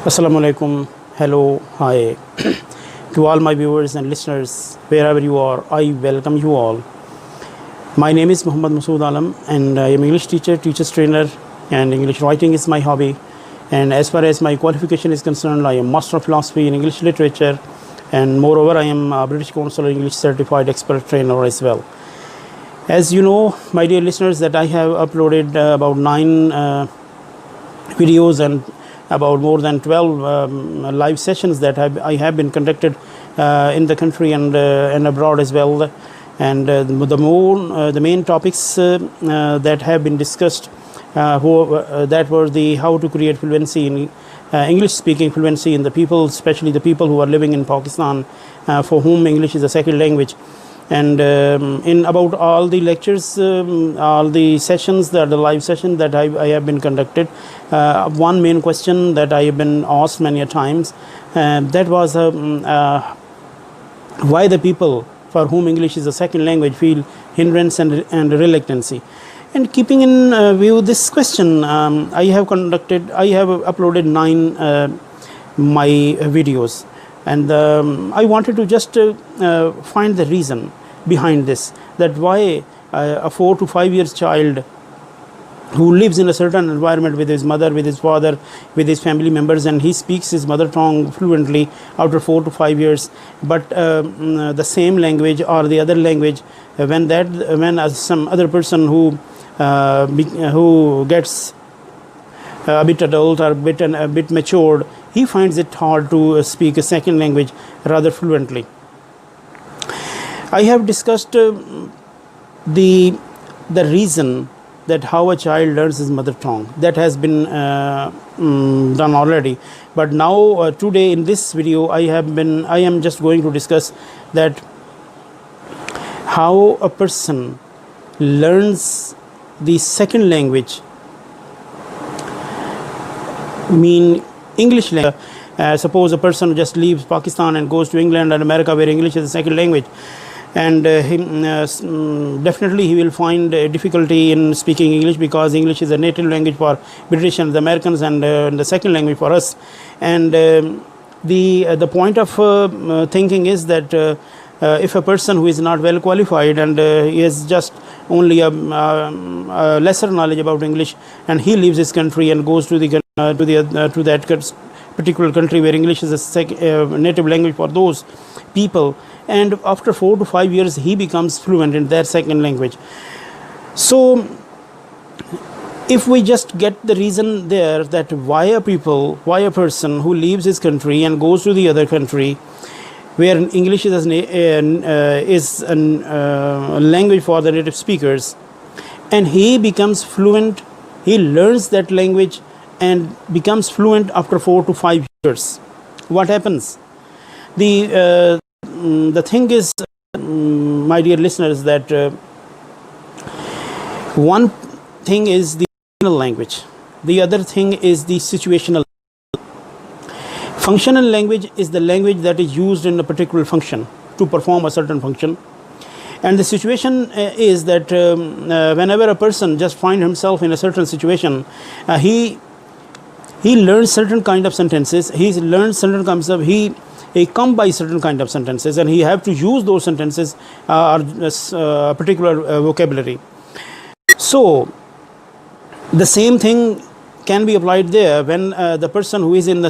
Assalamu alaikum. Hello, hi. To all my viewers and listeners, wherever you are, I welcome you all. My name is Muhammad Masood Alam, and I am English teacher, teacher's trainer, and English writing is my hobby. And as far as my qualification is concerned, I am Master of Philosophy in English Literature, and moreover, I am a British Council English Certified Expert Trainer as well. As you know, my dear listeners, that I have uploaded about 9 videos and about more than 12 live sessions that I have been conducted in the country and abroad as well. And the main topics that have been discussed that were the how to create fluency in English speaking fluency in the people, especially the people who are living in Pakistan, for whom English is a second language. And in about all the lectures, all the sessions, the live session that I have been conducted, one main question that I have been asked many a times, that was why the people for whom English is a second language feel hindrance and reluctancy. And keeping in view this question, I have uploaded 9 my videos. And I wanted to just find the reason behind this, that why a 4 to 5 years child who lives in a certain environment with his mother, with his father, with his family members, and he speaks his mother tongue fluently after 4 to 5 years, but the same language or the other language, when some other person who gets a bit adult or a bit matured, he finds it hard to speak a second language rather fluently. I have discussed the reason that how a child learns his mother tongue. That has been done already. But now today in this video, I am just going to discuss that how a person learns the second language, mean English language. Suppose a person just leaves Pakistan and goes to England and America, where English is a second language, and definitely he will find difficulty in speaking English, because English is a native language for British and the Americans, and the second language for us. And the point of thinking is that if a person who is not well qualified and he has just only a lesser knowledge about English, and he leaves his country and goes to that particular country where English is a native language for those people, and after 4 to 5 years he becomes fluent in their second language. So if we just get the reason there, that why a person who leaves his country and goes to the other country where English is a language for the native speakers, and he becomes fluent, he learns that language and becomes fluent after 4 to 5 years. What happens? The thing is, my dear listeners, that one thing is the functional language, the other thing is the situational. Functional language is the language that is used in a particular function to perform a certain function. And the situation is that whenever a person just finds himself in a certain situation, he learns certain kind of sentences, he learns certain kinds of, he come by certain kind of sentences, and he have to use those sentences or particular vocabulary. So the same thing can be applied there when the person who is in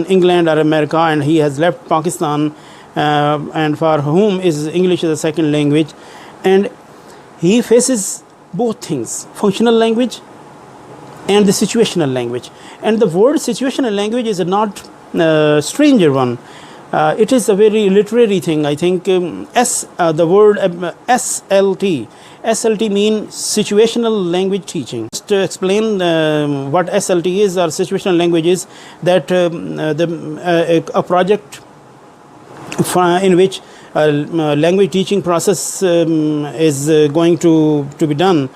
England or America, and he has left Pakistan, and for whom is English is a second language, and he faces both things, functional language and the situational language. And the word situational language is a not stranger one. It is a very literary thing. I think the word SLT. SLT means situational language teaching. Just to explain what SLT is, or situational language is, that a project in which a language teaching process is going to be done.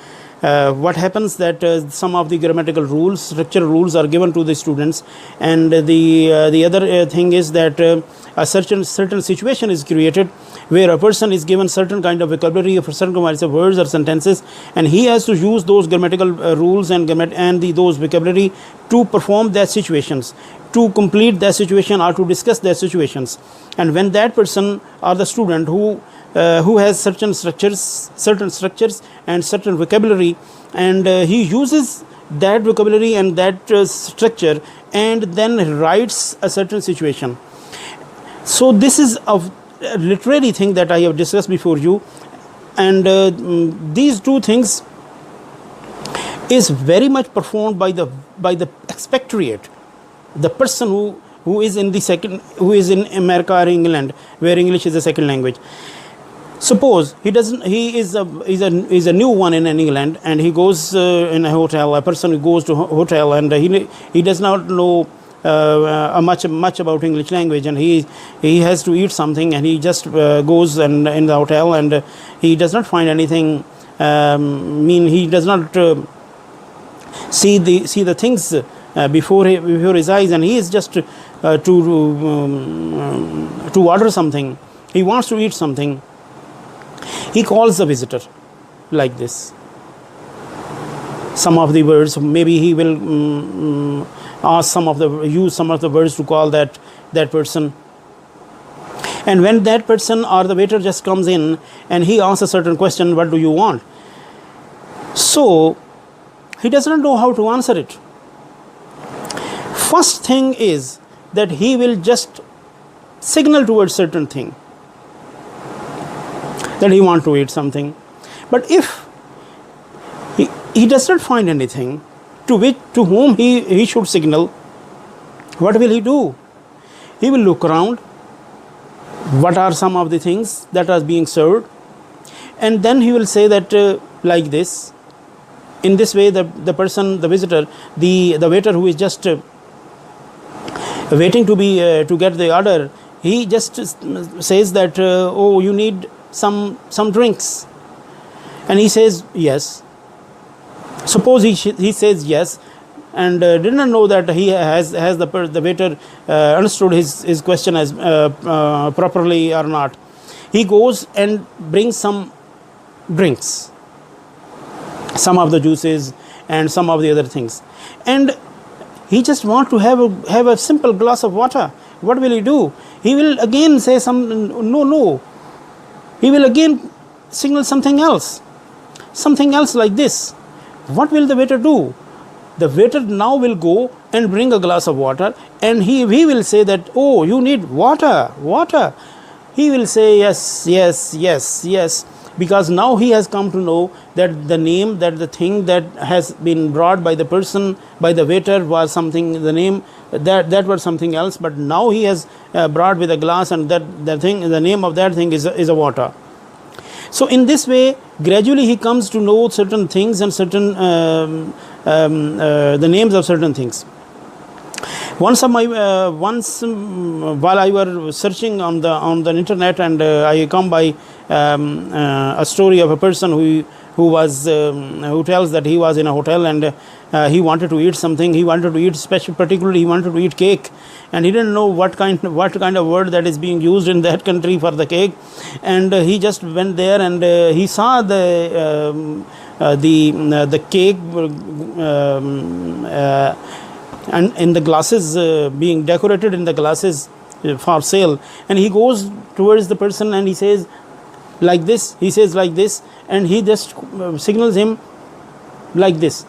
what happens that some of the grammatical rules, structural rules are given to the students, and the other thing is that a certain situation is created where a person is given certain kind of vocabulary for certain kinds of words or sentences, and he has to use those grammatical rules and those vocabulary to perform their situations, to complete their situation or to discuss their situations. And when that person or the student who has certain structures and certain vocabulary, and he uses that vocabulary and that structure and then writes a certain situation. So this is a literary thing that I have discussed before you, and these two things is very much performed by the expectorate, the person who is in America or England, where English is a second language. Suppose he is a new one in England, and he goes in a hotel, a person who goes to a hotel, and he does not know much about English language, and he has to eat something, and he just goes and in the hotel, and he does not find anything. He does not see the things before his eyes, and he is just to order something. He wants to eat something. He calls the visitor like this. Some of the words, maybe he will use some of the words to call that person. And when that person or the waiter just comes in and he asks a certain question, what do you want? So he does not know how to answer it. First thing is that he will just signal towards certain thing, that he want to eat something. But if he does not find anything to whom he should signal, what will he do? He will look around, what are some of the things that are being served, and then he will say that like this. In this way, the visitor, the waiter who is just waiting to get the order, he just says that oh, you need some drinks, and he says yes. Suppose he says yes, and did not know that he has the waiter understood his question as properly or not. He goes and brings some drinks, some of the juices and some of the other things, and he just want to have a simple glass of water. What will he do? He will again say no. He will again signal something else like this. What will the waiter do? The waiter now will go and bring a glass of water, and he will say that, oh, you need water. He will say yes, because now he has come to know that the name, that the thing that has been brought by the person, by the waiter, was something, the name that was something else, but now he has brought with a glass, and the name of that thing is a water. So in this way, gradually he comes to know certain things and certain the names of certain things. Once while I was searching on the internet, and I come by a story of a person who tells that he was in a hotel, and he wanted to eat something. He wanted to eat particularly he wanted to eat cake, and he didn't know what kind of word that is being used in that country for the cake, and he just went there, and he saw the cake and in the glasses being decorated in the glasses for sale, and he goes towards the person and he says like this, and he just signals him like this.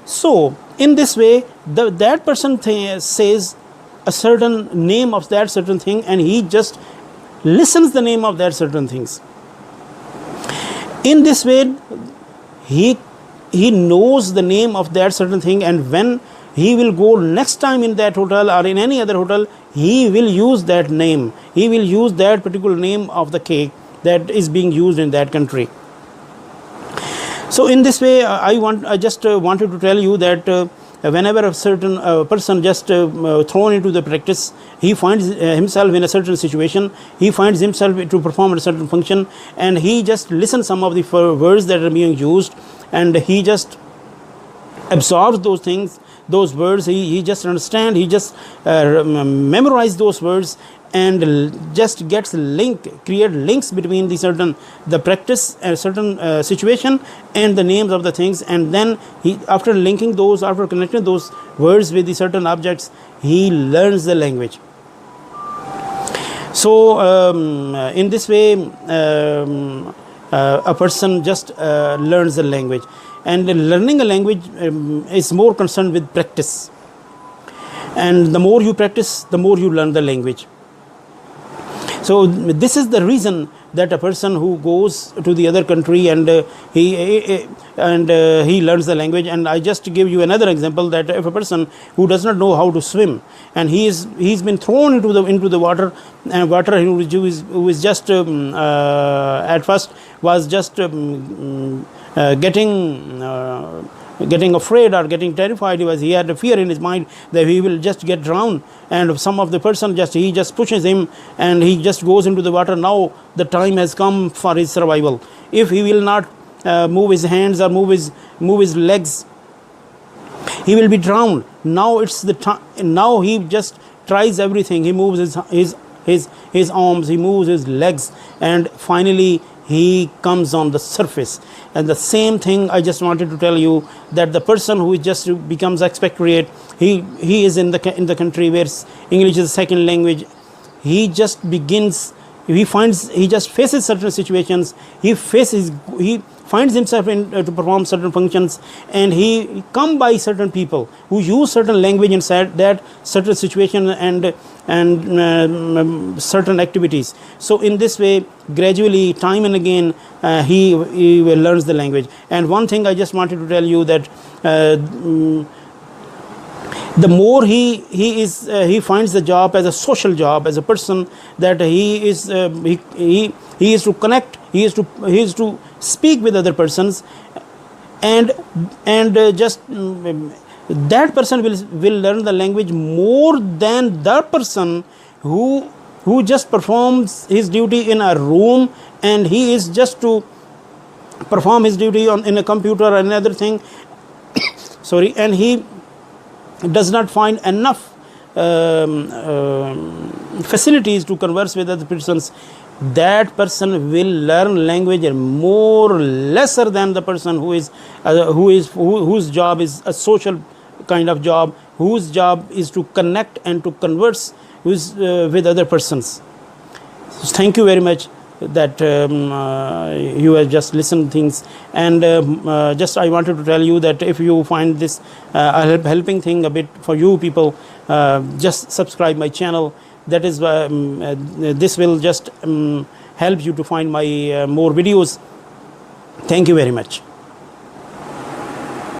So in this way, that person says a certain name of that certain thing, and he just listens the name of that certain things. In this way, he knows the name of that certain thing, and when he will go next time in that hotel or in any other hotel, he will use that name. He will use that particular name of the cake that is being used in that country. So in this way, I just wanted to tell you that whenever a certain person just thrown into the practice, he finds himself in a certain situation, he finds himself to perform a certain function, and he just listens some of the words that are being used, and he just absorbs those things, those words. He just understand, he just memorize those words, and just gets create links between the practice, a certain situation, and the names of the things. And then he, after connecting those words with the certain objects, he learns the language. So in this way, a person just learns the language. And learning a language is more concerned with practice, and the more you practice, the more you learn the language. So this is the reason that a person who goes to the other country and he learns the language. And I just give you another example, that if a person who does not know how to swim, and he's been thrown into the water, and who is just at first was just getting afraid or getting terrified. He had a fear in his mind that he will just get drowned, and some of the person he just pushes him, and he just goes into the water. Now the time has come for his survival. If he will not move his hands or move his legs, he will be drowned. Now it's the time. Now he just tries everything. He moves his arms, he moves his legs, and finally he comes on the surface. And the same thing I just wanted to tell you, that the person who just becomes expatriate, he is in the country where English is a second language. He just faces certain situations. He finds himself to perform certain functions, and he come by certain people who use certain language inside that certain situation and certain activities. So in this way, gradually, time and again, he learns the language. And one thing I just wanted to tell you, that the more he finds the job as a social job, as a person, that he is to connect, he is to speak with other persons, and just that person will learn the language more than the person who just performs his duty in a room, and he is just to perform his duty in a computer or another thing. Sorry, and he does not find enough facilities to converse with other persons. That person will learn language more lesser than the person whose job is a social kind of job, whose job is to connect and to converse with other persons. So thank you very much that you have just listened things. And just I wanted to tell you that if you find this a helping thing a bit for you people, just subscribe my channel. That is this will just help you to find my more videos. Thank you very much.